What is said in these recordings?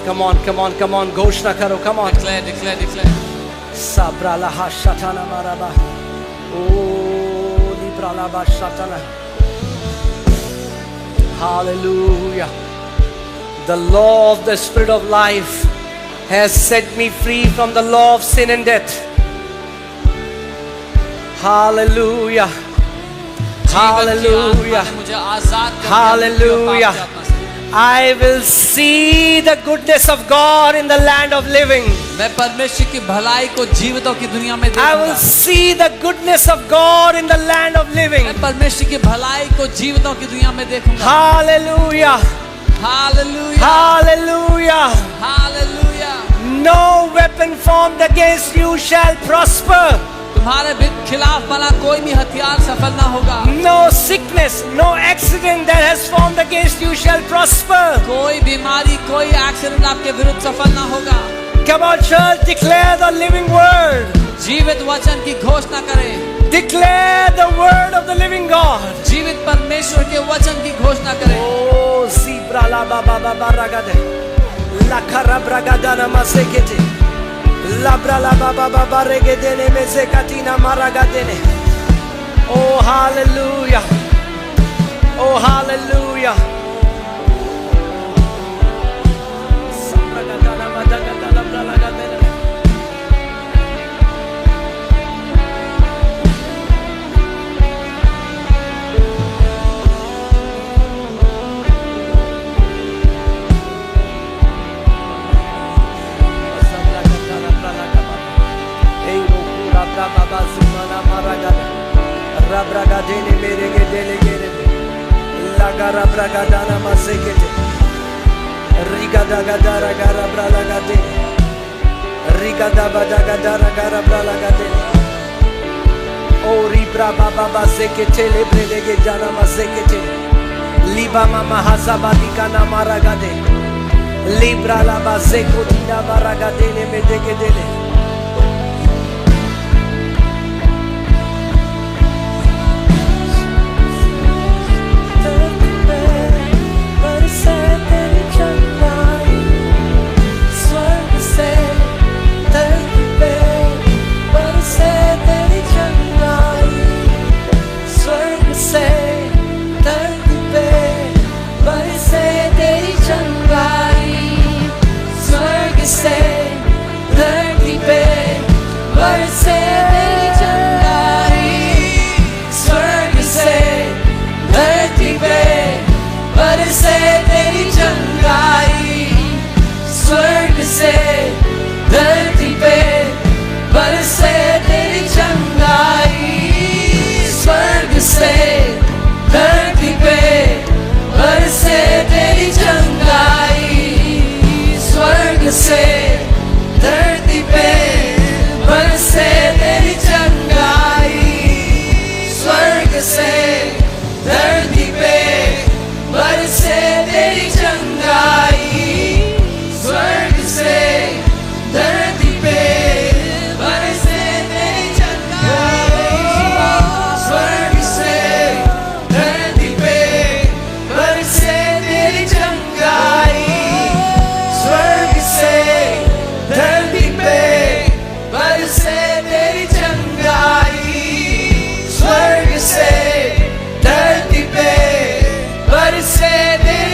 Come on, come on, come on. घोषणा करो, come on. Declare, declare, declare. Sabrala hashatana maraba. Oh, librala bashatana. Hallelujah. The law of the Spirit of life has set me free from the law of sin and death. Hallelujah. Hallelujah. Hallelujah. I will see the goodness of God in the land of living. मैं परमेश्वर की भलाई को जीवितों की दुनिया में देखूंगा. I will see the goodness of God in the land of living. मैं परमेश्वर की भलाई को जीवितों की दुनिया में देखूंगा. Hallelujah. Hallelujah. Hallelujah. Hallelujah. No weapon formed against you shall prosper. तुम्हारे खिलाफ बना कोई भी हथियार सफल ना होगा. No sickness, no accident that has formed against you shall prosper. कोई बीमारी, कोई एक्सीडेंट आपके विरुद्ध सफल ना होगा. Come on, church, declare the living word. जीवित वचन की घोषणा करें. Declare the word of the living God. जीवित परमेश्वर के वचन की घोषणा करें. Oh, zibra la ba ba ba ba ragade, la karabragada na masekete, labra la ba ba ba ba regede ne mezekatina maragadene. Oh, hallelujah. Oh, hallelujah. Sabragadana madagada labra lagadene. Baba Zumana Maragada Rabragadene Meregedele Gerebe Lagara Bragadana Masekete Rigada Gadara Garabralagade Rigada Badagadara Garabralagade O Ribra Baba Sekete Lebrelegedana Masekete Liba Mama Hazabadikana Maragade Libra Laba Sekotina Maragadele Medegedele. Say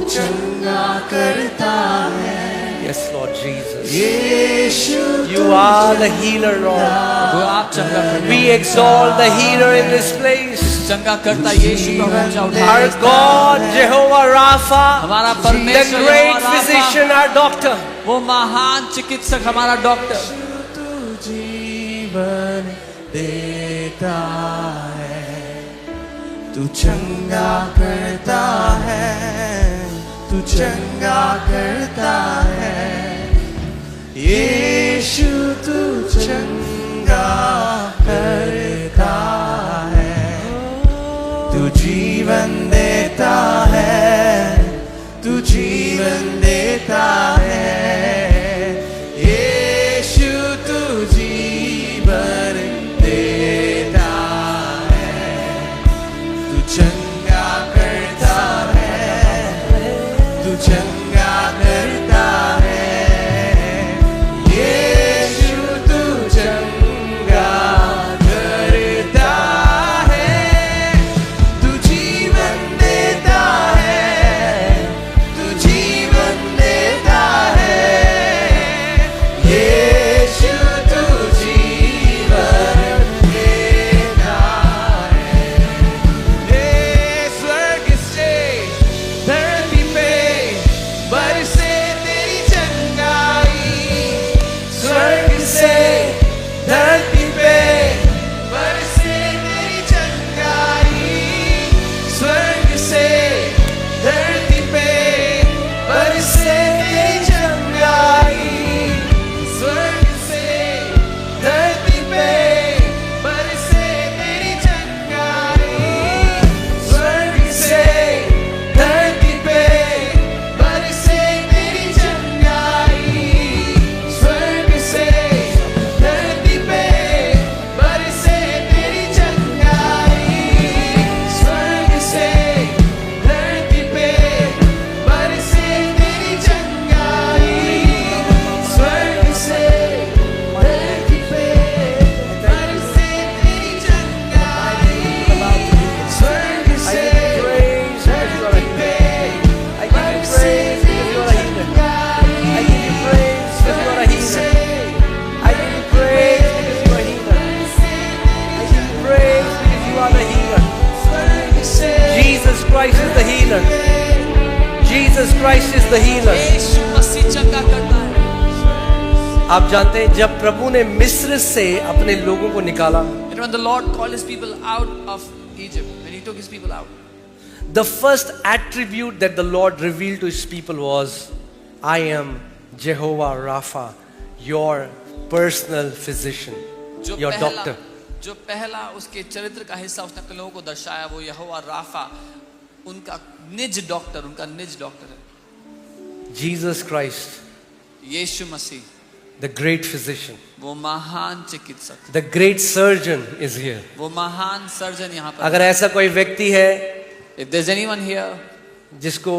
चंगा करता है। Yes, Lord Jesus. Yeshu You are the healer, Lord. वो आप चंगा करता We exalt the healer in this place. चंगा करता यीशु को हम ऊंचा उठाते Our हैं। God, Jehovah Rapha, हमारा the परमेश्वर great Jehovah Rapha, physician, our doctor. वो महान चिकित्सक हमारा डॉक्टर। तू जीवन देता है, तू चंगा करता है, तू चंगा करता है। यीशु तू चंगा करता है, तू जीवन देता है, तू जीवन देता है। यीशु तू जीवन देता है, तू चंगा करता है, तू चंगा करता है। यीशु तू चंगा करता है, तू जीवन देता है, तू जीवन देता है। यीशु तू जीवन देता है। ये स्वर्ग से धरती पे बरसे तेरी चंगाई, स्वर्ग से धरती पे बरसे तेरी चंगाई, स्वर्ग से धरती पे बरसे तेरी चंगाई, स्वर्ग से धरती पे बरसे तेरी चंगाई, स्वर्ग से धरती पे बरसे तेरी चंगाई, स्वर्ग से धरती पे बरसे तेरी चंगाई, स्वर्ग से धरती पे बरसे तेरी चंगाई, स्वर्ग से धरती पे बरसे तेरी चंगाई, स्वर्ग से धरती पे बरसे तेरी चंगाई। I give you praise because you are a healer. I give you praise because you are a healer. I give you praise because you are the healer. Jesus Christ is the healer. Jesus Christ is the healer. यीशु मसीह चंगा करता है। आप जानते हैं जब प्रभु ने मिस्र से अपने लोगों को निकाला, And when the Lord called his people out of Egypt, when he took his people out, the first attribute that the Lord revealed to his people was, I am Jehovah Rapha, your personal physician, your doctor. जो पहला उसके चरित्र का हिस्सा उसने अपने लोगों को दर्शाया वो यहोवा राफा उनका निज डॉक्टर है। Jesus Christ, Yeshu Masih the great physician, वो महान चिकित्सक, the great surgeon is here. वो महान सर्जन यहाँ पर। अगर ऐसा कोई व्यक्ति है If there's anyone here जिसको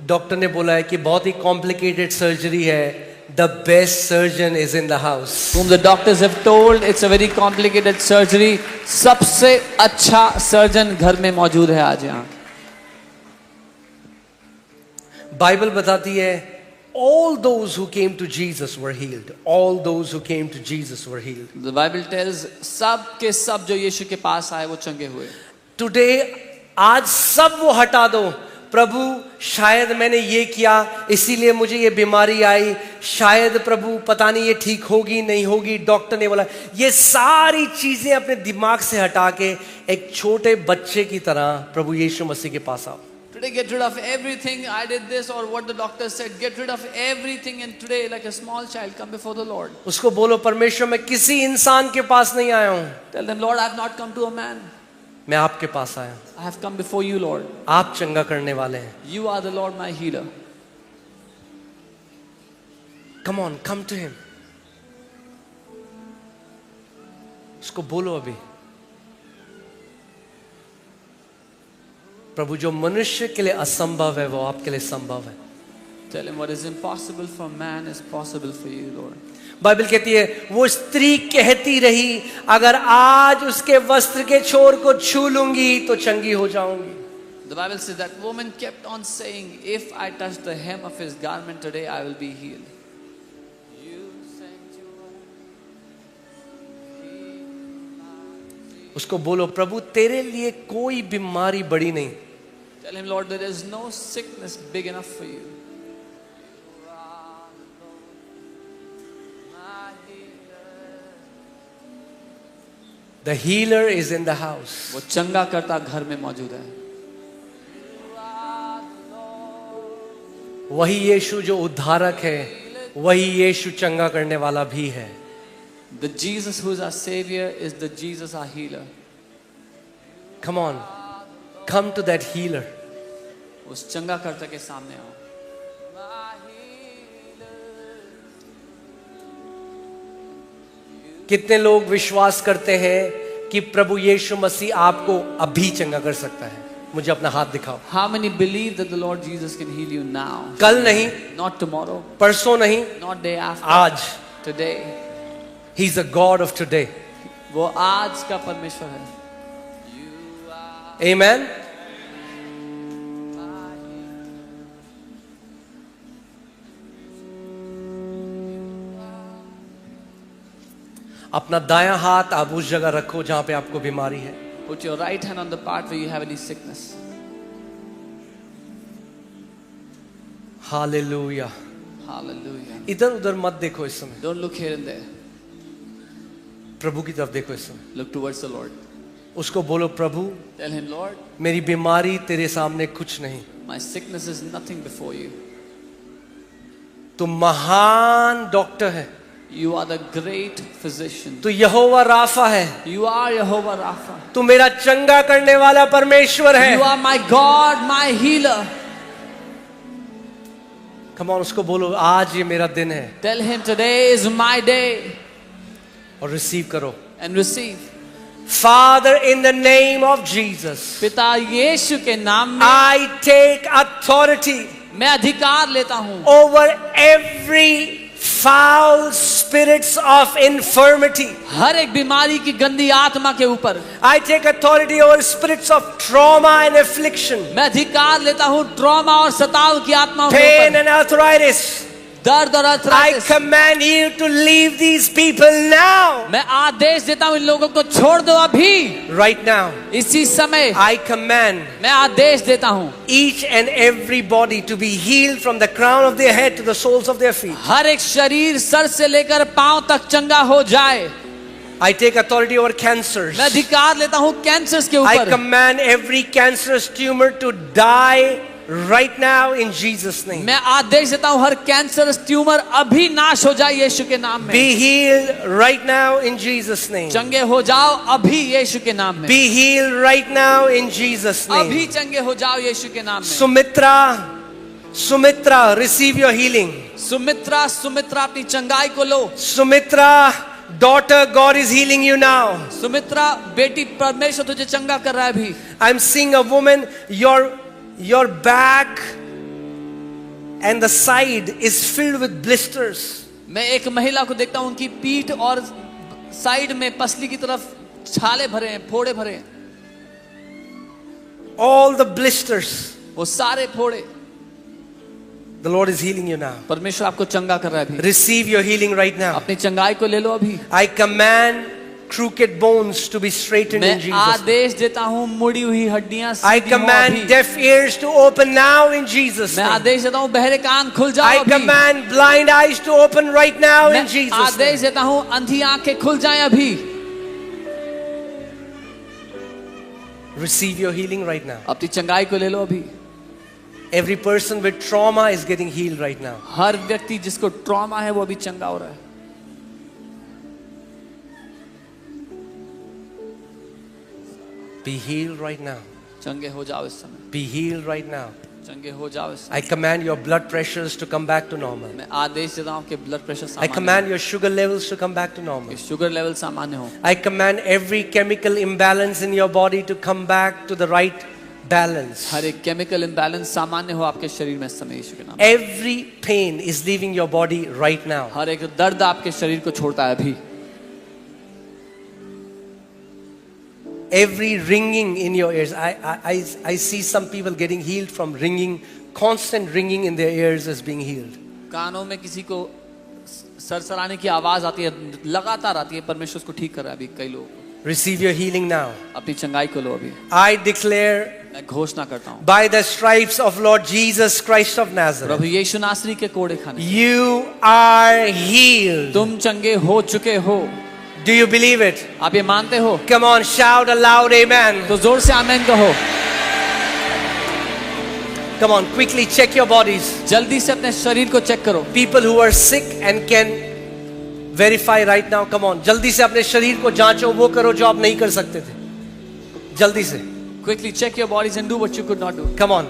डॉक्टर ने बोला है कि बहुत ही कॉम्प्लिकेटेड सर्जरी है, the best surgeon is in the house. whom the doctors have told it's a very complicated surgery, सबसे अच्छा सर्जन घर में मौजूद है आज यहाँ। बाइबल बताती है all those who came to Jesus were healed. All those who came to Jesus were healed. The Bible tells सब के सब जो यीशु के पास आए वो चंगे हुए। Today आज सब वो हटा दो, प्रभु शायद मैंने ये किया इसीलिए मुझे ये बीमारी आई, शायद प्रभु पता नहीं ये ठीक होगी नहीं होगी, डॉक्टर ने बोला, ये सारी चीजें अपने दिमाग से हटा के एक छोटे बच्चे की तरह प्रभु यीशु मसीह के पास आओ। Today get rid of everything, I did this or what the doctor said, get rid of everything and today like a small child come before the Lord. उसको बोलो, परमेश्वर मैं किसी इंसान के पास नहीं आया हूं, Tell them, Lord, I have not come to a man, मैं आपके पास आया, I have come before you, Lord. आप चंगा करने वाले हैं। You are the Lord my healer. Come on, come to him. उसको बोलो अभी, प्रभु जो मनुष्य के लिए असंभव है वो आपके लिए संभव है। Tell him what is impossible for man is possible for you, Lord. Bible कहती है वो स्त्री कहती रही, अगर आज उसके वस्त्र के छोर को छू लूंगी तो चंगी हो जाऊंगी। The Bible says that woman kept on saying, if I touch the hem of his garment today, I will be healed. उसको बोलो, प्रभु तेरे लिए कोई बीमारी बड़ी नहीं. Tell him, Lord, there is no sickness big enough for you. The healer is in the house. वो चंगा करता घर में मौजूद है. वही यीशु जो उद्धारक है, वही यीशु चंगा करने वाला भी है. The Jesus who is our Savior is the Jesus our healer. Come on, come to that healer. उस चंगा करता के सामने आओ. कितने लोग विश्वास करते हैं कि प्रभु यीशु मसीह आपको अभी चंगा कर सकता है? मुझे अपना हाथ दिखाओ. How many believe that the Lord Jesus can heal you now? कल नहीं, Not tomorrow, परसों नहीं, not day after. आज. Today. He's a God of today. वो आज का परमेश्वर है. Amen. अपना दायां हाथ आप उस जगह रखो जहां पे आपको बीमारी है. Put your right hand on the part where you have any sickness. Hallelujah. Hallelujah. इधर उधर मत देखो इस समय, Don't look here and there. प्रभु की तरफ देखो इस समय. Look towards the Lord. उसको बोलो, प्रभु Tell him, Lord, मेरी बीमारी तेरे सामने कुछ नहीं. my sickness is nothing before you. तू महान डॉक्टर है. You are the great physician. तू यहोवा राफा है. You are Jehovah Rapha. तू मेरा चंगा करने वाला परमेश्वर है. You are my God, my healer. Come on, उसको बोलो, आज ये मेरा दिन है. Tell him, today is my day. और रिसीव करो. And receive. Father, in the name of Jesus, पिता यीशु के नाम में I take authority मैं अधिकार लेता हूँ over every foul spirits of infirmity. हर एक बीमारी की गंदी आत्मा के ऊपर. I take authority over spirits of trauma and affliction, मैं अधिकार लेता हूँ ट्रॉमा और सताव की आत्माओं के pain ऊपर. and arthritis. दर्द और I arthritis. command you to leave these people now. मैं आदेश देता हूँ इन लोगों को छोड़ दो अभी, Right now. इसी समय. I command मैं आदेश देता हूँ each and every body to be healed from the crown of their head to the soles of their feet. हर एक शरीर सर से लेकर पांव तक चंगा हो जाए. I take authority over cancers. मैं अधिकार लेता हूँ कैंसर के I ऊपर. command every cancerous tumor to die right now in Jesus' name. मैं आदेश देता हूँ हर कैंसर ट्यूमर अभी नाश हो जाए यीशु के नाम में. Be healed right now in Jesus' name. चंगे हो जाओ अभी यीशु के नाम में. Be healed right now in Jesus' अभी name. चंगे हो जाओ यीशु के नाम में. Sumitra, receive your healing. Sumitra अपनी चंगाई को लो. Sumitra, daughter, God is healing you now. Sumitra बेटी, परमेश्वर तुझे चंगा कर रहा है अभी. I'm seeing a woman, your back and the side is filled with blisters. मैं एक महिला को देखता हूँ, उनकी पीठ और साइड में पसली की तरफ छाले भरे हैं, फोड़े भरे हैं. All the blisters. वो सारे फोड़े. The Lord is healing you now. परमेश्वर आपको चंगा कर रहा है अभी. Receive your healing right now. अपनी चंगाई को ले लो अभी. I command crooked bones to be straightened in मैं Jesus' name. आदेश देता हूँ मुड़ी हुई हड्डियां I सीधी हों command अभी. deaf ears to open now in Jesus' मैं name. आदेश देता हूँ बहरे कान खुल जाओ I अभी. command blind eyes to open right now in मैं Jesus' आदेश name. देता हूँ अंधी आंखें खुल जाएं अभी. Receive your healing right now. अपनी चंगाई को ले लो अभी. Every person with trauma is getting healed right now. हर व्यक्ति जिसको ट्रॉमा है वो अभी चंगा हो रहा है. Be healed right now. चंगे हो जाओ इस समय. Be healed right now. चंगे हो जाओ इस समय. I command your blood pressures to come back to normal. मैं आदेश देता हूँ कि ब्लड प्रेशर I सामान्य command your sugar levels to come back to normal. हो, शुगर लेवल सामान्य हो. I command every chemical imbalance in your body to come back to the right balance. हर एक chemical imbalance सामान्य हो आपके शरीर में इस समय यीशु के नाम. Every pain is leaving your body right now. हर एक दर्द आपके शरीर को छोड़ता है अभी. every ringing in your ears. I see some people getting healed from ringing, constant ringing in their ears is being healed. कानों में किसी को सरसराने की आवाज आती है, लगातार आती है, परमेश्वर उसको ठीक कर रहा है अभी कई लोगों को। Receive your healing now. अपनी चंगाई को लो अभी। I declare मैं घोषणा करता हूँ, by the stripes of Lord Jesus Christ of Nazareth, प्रभु यीशु नासरी के कोड़े खाने से you are healed. तुम चंगे हो चुके हो। Do you believe it? आप ये मानते हो? Come on, shout a loud amen. तो जोर से आमीन कहो। Come on, quickly check your bodies. जल्दी से अपने शरीर को चेक करो। People who are sick and can verify right now, come on, जल्दी से अपने शरीर को जांचो, वो करो जो आप नहीं कर सकते थे, जल्दी से। Quickly check your bodies and do what you could not do. Come on,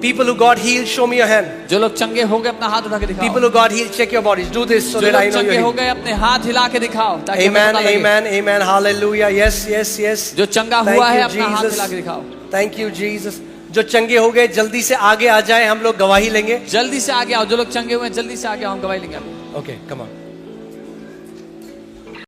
people who got healed, show me your hand. जो लोग चंगे हो गए अपना हाथ उठा के दिखाओ। People who got healed, check your bodies. Do this so जो that I लोग know चंगे you're हो healed. गए अपने हाथ हिला के दिखाओ ताकि हमें Amen, पता लगे। amen, amen, hallelujah. Yes, yes, yes. जो चंगा Thank हुआ है you, अपना हाथ Jesus. हिला के दिखाओ। Thank you, Jesus. जो चंगे हो गए जल्दी से आगे आ जाए, हम लोग गवाही लेंगे। जल्दी से आगे आओ, जो लोग चंगे हुए हैं जल्दी से आगे आओ, हम गवाही लेंगे। Okay, come on.